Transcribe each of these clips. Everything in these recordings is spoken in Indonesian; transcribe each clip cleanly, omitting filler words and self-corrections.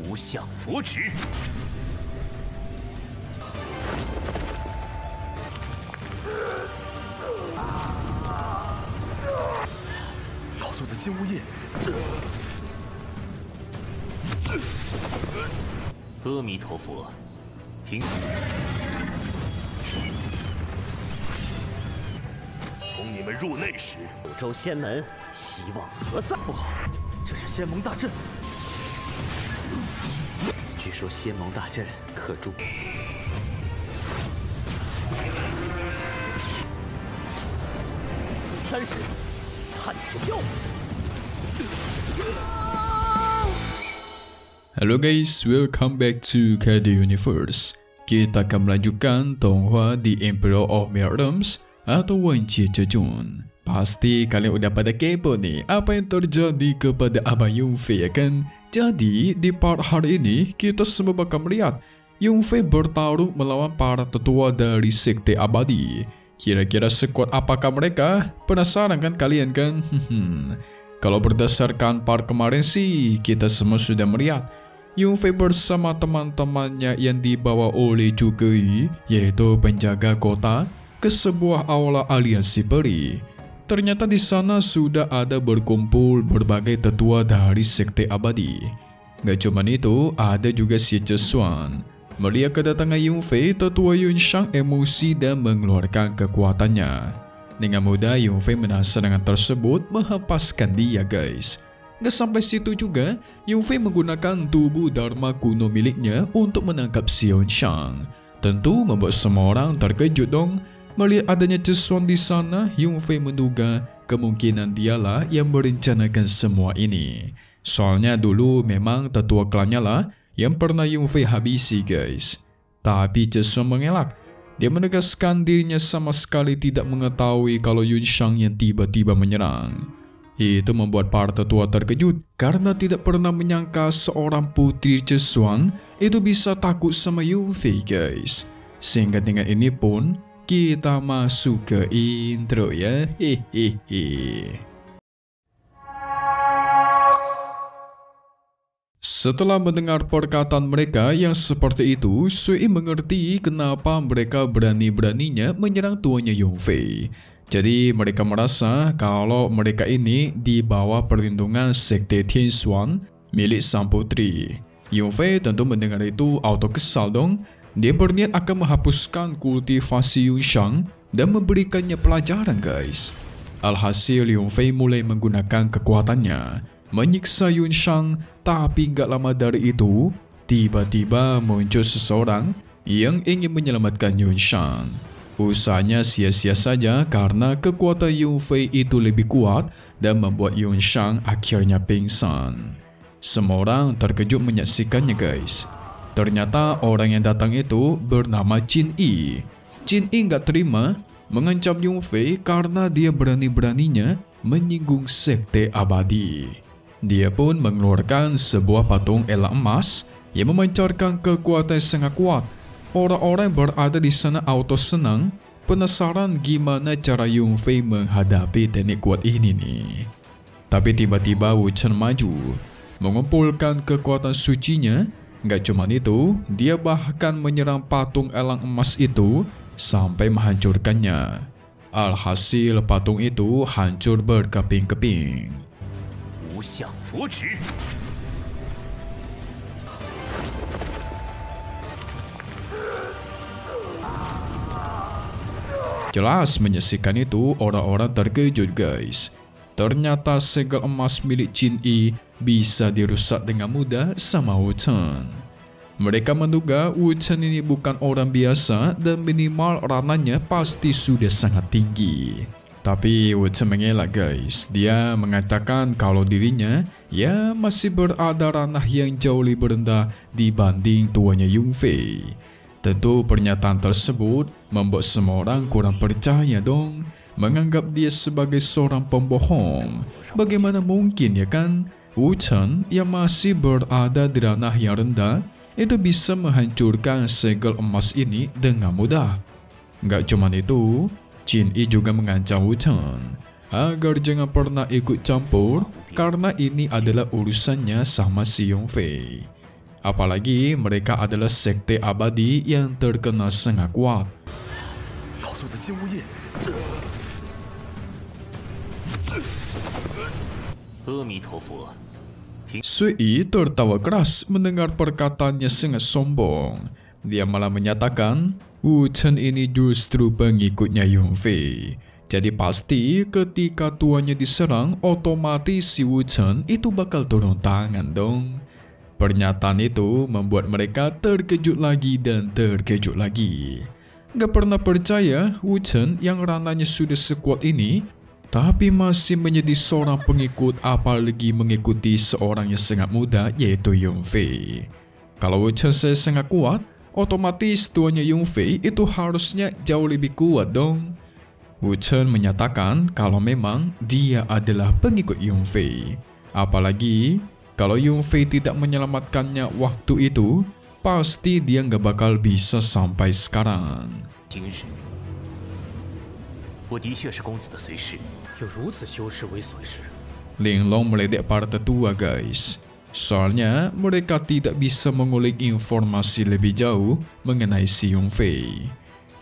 无相佛指。老祖的金乌印，阿弥陀佛，平。从你们入内时，九州仙门希望何在？不好，这是仙盟大阵。据说仙盟大阵可助。三式探九幽。Halo guys, welcome back to KD Universe. Kita akan melanjutkan Donghua The Emperor of Realms atau Wenqie Zhejun. Pasti kalian udah pada kepo nih apa yang terjadi kepada Abang Yunfei ya kan? Jadi di part hari ini kita semua bakal melihat Yunfei bertarung melawan para tetua dari Sekte Abadi. Kira-kira sekuat apakah mereka? Penasaran kan kalian kan? Kalau berdasarkan part kemarin sih kita semua sudah melihat Yunfei bersama teman-temannya yang dibawa oleh Zhugei, yaitu penjaga kota, ke sebuah aula aliansi peri. Ternyata di sana sudah ada berkumpul berbagai tetua dari Sekte Abadi. Gak cuman itu, ada juga si Zhesuan. Melihat kedatangan Yunfei, tetua Yunshang emosi dan mengeluarkan kekuatannya. Dengan mudah Yunfei menasar dengan tersebut menghempaskan dia guys. Gak sampai situ juga, Yunfei menggunakan tubuh Dharma kuno miliknya untuk menangkap si Yunshang. Tentu membuat semua orang terkejut dong. Melihat adanya Zhesuan di sana, Yunfei menduga kemungkinan dialah yang merencanakan semua ini. Soalnya dulu memang tetua klannya lah yang pernah Yunfei habisi guys. Tapi Zhesuan mengelak. Dia menegaskan dirinya sama sekali tidak mengetahui kalau Yunshang yang tiba-tiba menyerang. Itu membuat para tetua terkejut karena tidak pernah menyangka seorang putri Zhesuan itu bisa takut sama Yunfei guys. Sehingga dengan ini pun kita masuk ke intro ya. Hehehe. Setelah mendengar perkataan mereka yang seperti itu, Sui mengerti kenapa mereka berani-beraninya menyerang tuanya Yunfei. Jadi mereka merasa kalau mereka ini di bawah perlindungan Sekte Tianxuan milik sang putri. Yunfei tentu mendengar itu auto kesal dong. Dia berniat akan menghapuskan kultivasi Yunshang dan memberikannya pelajaran guys. Alhasil Yunfei mulai menggunakan kekuatannya menyiksa Yunshang, tapi gak lama dari itu tiba-tiba muncul seseorang yang ingin menyelamatkan Yunshang. Usahanya sia-sia saja karena kekuatan Yunfei itu lebih kuat dan membuat Yunshang akhirnya pingsan. Semua orang terkejut menyaksikannya guys. Ternyata orang yang datang itu bernama Qin Yi. Qin Yi gak terima mengancam Yunfei karena dia berani-beraninya menyinggung Sekte Abadi. Dia pun mengeluarkan sebuah patung elang emas yang memancarkan kekuatan sangat kuat. Orang-orang yang berada di sana auto senang, penasaran gimana cara Yunfei menghadapi teknik kuat ini nih. Tapi tiba-tiba Wu Chen maju, mengumpulkan kekuatan sucinya. Gak cuma itu, dia bahkan menyerang patung elang emas itu sampai menghancurkannya. Alhasil patung itu hancur berkeping-keping. 无相佛指。 Jelas menyaksikan itu orang-orang terkejut guys. Ternyata segel emas milik Qin Yi bisa dirusak dengan mudah sama Wu Chen. Mereka menduga Wu Chen ini bukan orang biasa dan minimal ranahnya pasti sudah sangat tinggi. Tapi Wu Chen mengelak guys. Dia mengatakan kalau dirinya ya masih berada ranah yang jauh lebih rendah dibanding tuanya Yunfei. Tentu pernyataan tersebut membuat semua orang kurang percaya dong, menganggap dia sebagai seorang pembohong. Bagaimana mungkin ya kan, Wu Chen yang masih berada di ranah yang rendah itu bisa menghancurkan segel emas ini dengan mudah. Gak cuman itu, Qin Yi juga mengancam Wu Chen agar jangan pernah ikut campur karena ini adalah urusannya sama si Yunfei. Apalagi mereka adalah sekte abadi yang terkenal sangat kuat. 老祖的金乌叶，阿弥陀佛， Sui tertawa keras mendengar perkataannya sangat sombong. Dia malah menyatakan Wu Chen ini justru pengikutnya Yun Fei. Jadi pasti ketika tuannya diserang, otomatis si Wu Chen itu bakal turun tangan dong. Pernyataan itu membuat mereka terkejut lagi dan terkejut lagi. Gak pernah percaya Wu Chen yang rananya sudah sekuat ini, tapi masih menjadi seorang pengikut, apalagi mengikuti seorang yang sangat muda yaitu Yun Fei. Kalau Wu Chen sangat kuat, otomatis tuannya Yun Fei itu harusnya jauh lebih kuat dong. Wu Chen menyatakan kalau memang dia adalah pengikut Yun Fei. Apalagi kalau Yun Fei tidak menyelamatkannya waktu itu, pasti dia nggak bakal bisa sampai sekarang. 今日，我的确是公子的随侍。有如此修士为随侍， Linglong meledek para tetua guys. Soalnya mereka tidak bisa mengulik informasi lebih jauh mengenai si Yun Fei.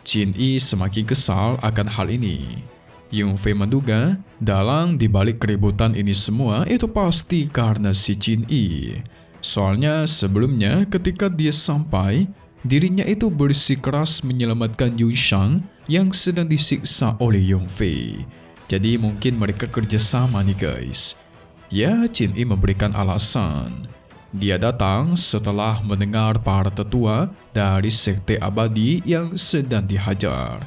Jin Yi semakin kesal akan hal ini. Yun Fei menduga dalang dibalik keributan ini semua itu pasti karena si Jin Yi. Soalnya sebelumnya ketika dia sampai, dirinya itu bersikeras menyelamatkan Yun Shang yang sedang disiksa oleh Yun Fei. Jadi mungkin mereka kerjasama nih guys. Ya, Jin Yi memberikan alasan. Dia datang setelah mendengar para tetua dari sekte abadi yang sedang dihajar.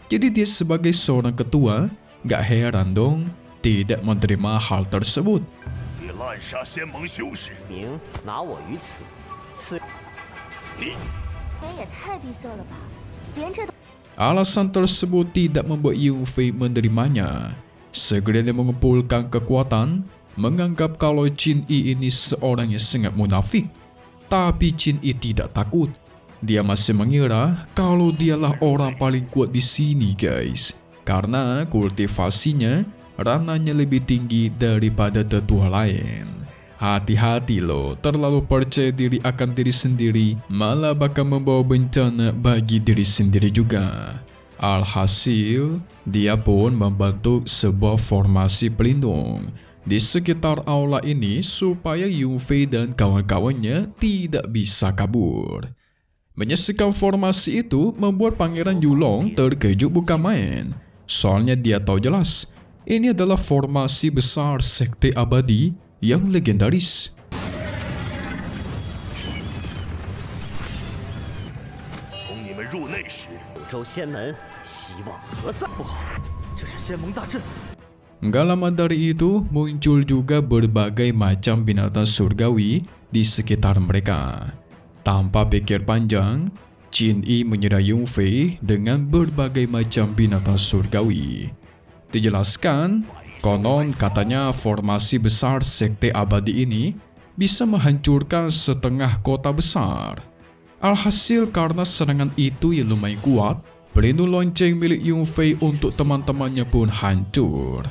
Jadi dia sebagai seorang ketua, gak heran dong tidak menerima hal tersebut. 你滥杀仙盟修士，明拿我于此，此你 人也太闭塞了吧，连这都。 Alasan tersebut tidak membuat Yun Fei menerimanya. Segera dia mengumpulkan kekuatan, menganggap kalau Jin Yi ini seorang yang sangat munafik. Tapi Jin Yi tidak takut. Dia masih mengira kalau dialah orang paling kuat di sini guys. Karena kultivasinya, rananya lebih tinggi daripada tetua lain. Hati-hati loh, terlalu percaya diri akan diri sendiri malah bakal membawa bencana bagi diri sendiri juga. Alhasil, dia pun membentuk sebuah formasi pelindung di sekitar aula ini supaya Yun Fei dan kawan-kawannya tidak bisa kabur. Menyaksikan formasi itu membuat Pangeran Yulong terkejut bukan main. Soalnya dia tahu jelas, ini adalah formasi besar sekte abadi yang legendaris. 从你们入内时， 九州仙门，希望何在？不好， 这是仙盟大阵。 Nggak lama dari itu muncul juga berbagai macam binatang surgawi di sekitar mereka. Tanpa pikir panjang, Jin Yi menyerang Yun Fei dengan berbagai macam binatang surgawi. Dijelaskan, konon katanya formasi besar sekte abadi ini bisa menghancurkan setengah kota besar. Alhasil karena serangan itu yang lumayan kuat, pelindung lonceng milik Yun Fei untuk teman-temannya pun hancur.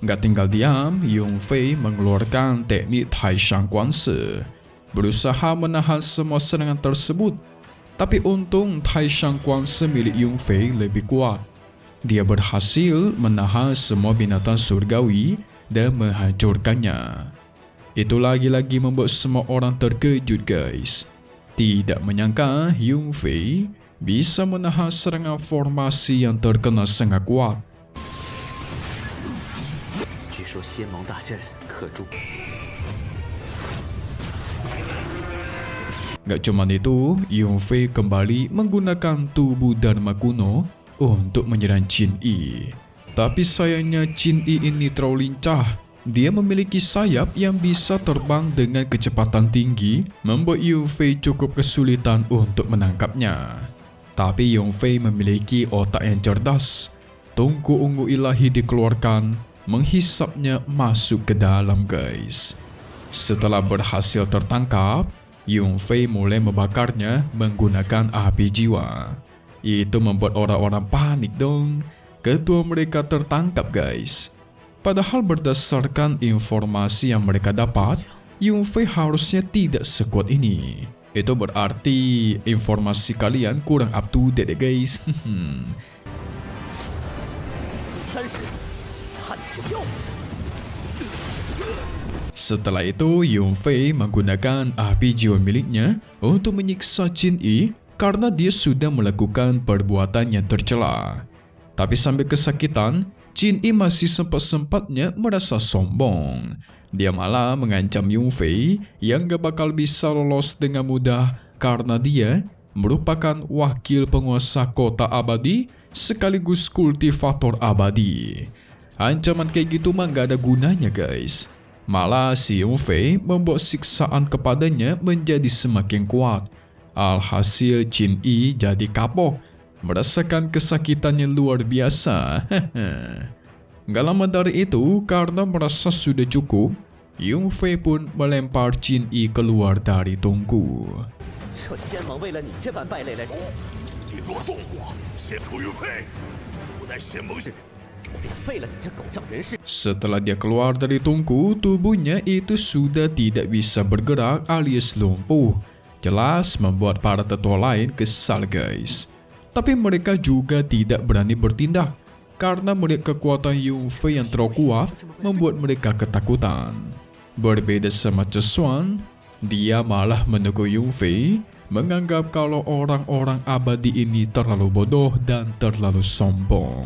Nggak tinggal diam, Yun Fei mengeluarkan teknik Taishan Guanse, berusaha menahan semua serangan tersebut. Tapi untung Taishan Guanse milik Yun Fei lebih kuat. Dia berhasil menahan semua binatang surgawi dan menghancurkannya. Itu lagi-lagi membuat semua orang terkejut guys. Tidak menyangka Yun Fei bisa menahan serangan formasi yang terkenal sangat kuat. 据说仙盟大阵可助。 Gak cuma itu, Yun Fei kembali menggunakan tubuh Dharma kuno untuk menyerang Jin Yi. Tapi sayangnya Jin Yi ini terlalu lincah. Dia memiliki sayap yang bisa terbang dengan kecepatan tinggi, membuat Yun Fei cukup kesulitan untuk menangkapnya. Tapi Yun Fei memiliki otak yang cerdas. Tungku ungu ilahi dikeluarkan, menghisapnya masuk ke dalam guys. Setelah berhasil tertangkap, Yun Fei mulai membakarnya menggunakan api jiwa. Itu membuat orang-orang panik dong. Ketua mereka tertangkap guys. Padahal berdasarkan informasi yang mereka dapat, Yun Fei harusnya tidak sekuat ini. Itu berarti informasi kalian kurang up to date ya guys. 三式探九幽。 Setelah itu, Yunfei menggunakan api jiwa miliknya untuk menyiksa Qin Yi karena dia sudah melakukan perbuatan yang tercela. Tapi sambil kesakitan, Qin Yi masih sempat-sempatnya merasa sombong. Dia malah mengancam Yunfei yang gak bakal bisa lolos dengan mudah karena dia merupakan wakil penguasa kota abadi sekaligus kultivator abadi. Ancaman kayak gitu mah gak ada gunanya guys. Malah si Yunfei membuat siksaan kepadanya menjadi semakin kuat. Alhasil Qin Yi jadi kapok, merasakan kesakitan yang luar biasa. Gak lama dari itu, karena merasa sudah cukup, Yunfei pun melempar Qin Yi keluar dari tungku. 这仙盟为了你这般败类来，你若动我，先出玉佩，无奈仙盟是。 我便废了你这狗仗人势。 Setelah dia keluar dari tungku, tubuhnya itu sudah tidak bisa bergerak alias lumpuh. Jelas membuat para tetua lain kesal guys. Tapi mereka juga tidak berani bertindak karena melihat kekuatan Yunfei yang terlalu kuat membuat mereka ketakutan. Berbeda sama Zhesuan, dia malah menegur Yunfei, menganggap kalau orang-orang abadi ini terlalu bodoh dan terlalu sombong.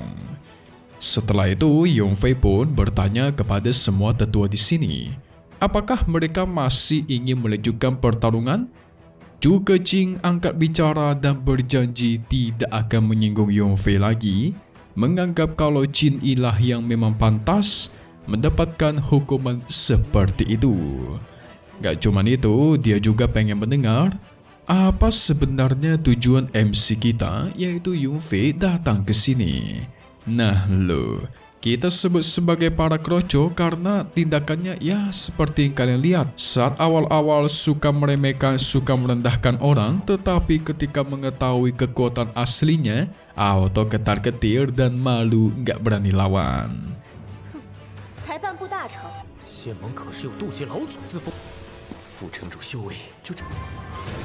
Setelah itu, Yunfei pun bertanya kepada semua tetua di sini, apakah mereka masih ingin melanjutkan pertarungan? Zhu Kejing angkat bicara dan berjanji tidak akan menyinggung Yunfei lagi, menganggap kalau Qin Yi lah yang memang pantas mendapatkan hukuman seperti itu. Gak cuman itu, dia juga pengen mendengar apa sebenarnya tujuan MC kita, yaitu Yunfei datang ke sini. Nah lo, kita sebut sebagai para kroco karena tindakannya ya seperti yang kalian lihat. Saat awal-awal suka meremehkan, suka merendahkan orang, tetapi ketika mengetahui kekuatan aslinya, auto ketar-ketir dan malu gak berani lawan. 才半步大成，仙盟可是有妒忌老祖之风，副城主修为就这。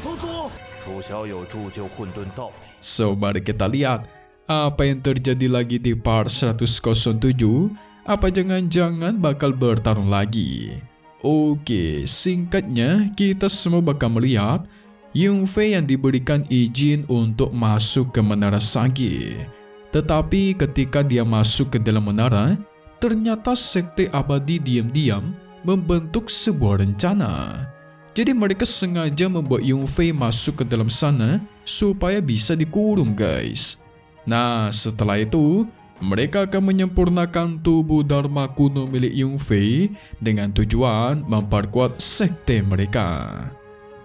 老祖，楚小有铸就混沌道体。 So mari kita lihat apa yang terjadi lagi di part 107. Apa jangan-jangan bakal bertarung lagi? Oke, singkatnya kita semua bakal melihat Yunfei yang diberikan izin untuk masuk ke Menara Sage. Tetapi ketika dia masuk ke dalam menara, ternyata sekte abadi diam-diam membentuk sebuah rencana. Jadi mereka sengaja membuat Yunfei masuk ke dalam sana supaya bisa dikurung guys. Nah, setelah itu, mereka akan menyempurnakan tubuh Dharma kuno milik Yunfei dengan tujuan memperkuat sekte mereka.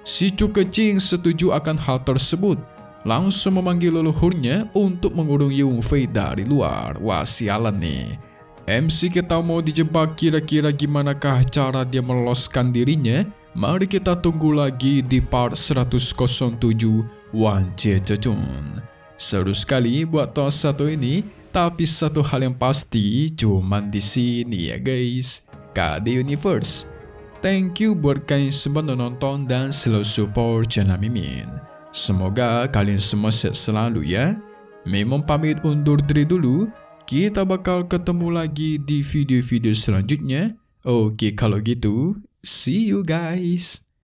Si Zhu Kejing setuju akan hal tersebut, langsung memanggil leluhurnya untuk mengurung Yunfei dari luar. Wah, sialan nih. MC kita mau dijebak, kira-kira gimanakah cara dia meloloskan dirinya? Mari kita tunggu lagi di part 107 Wan Jie Zhejun. Seru sekali buat tahun satu ini, tapi satu hal yang pasti cuman di sini ya guys, KD Universe. Thank you buat kalian semua nonton dan selalu support channel Mimin. Semoga kalian semua sehat selalu ya. Mimin pamit undur diri dulu. Kita bakal ketemu lagi di video-video selanjutnya. Oke, kalau gitu, see you guys.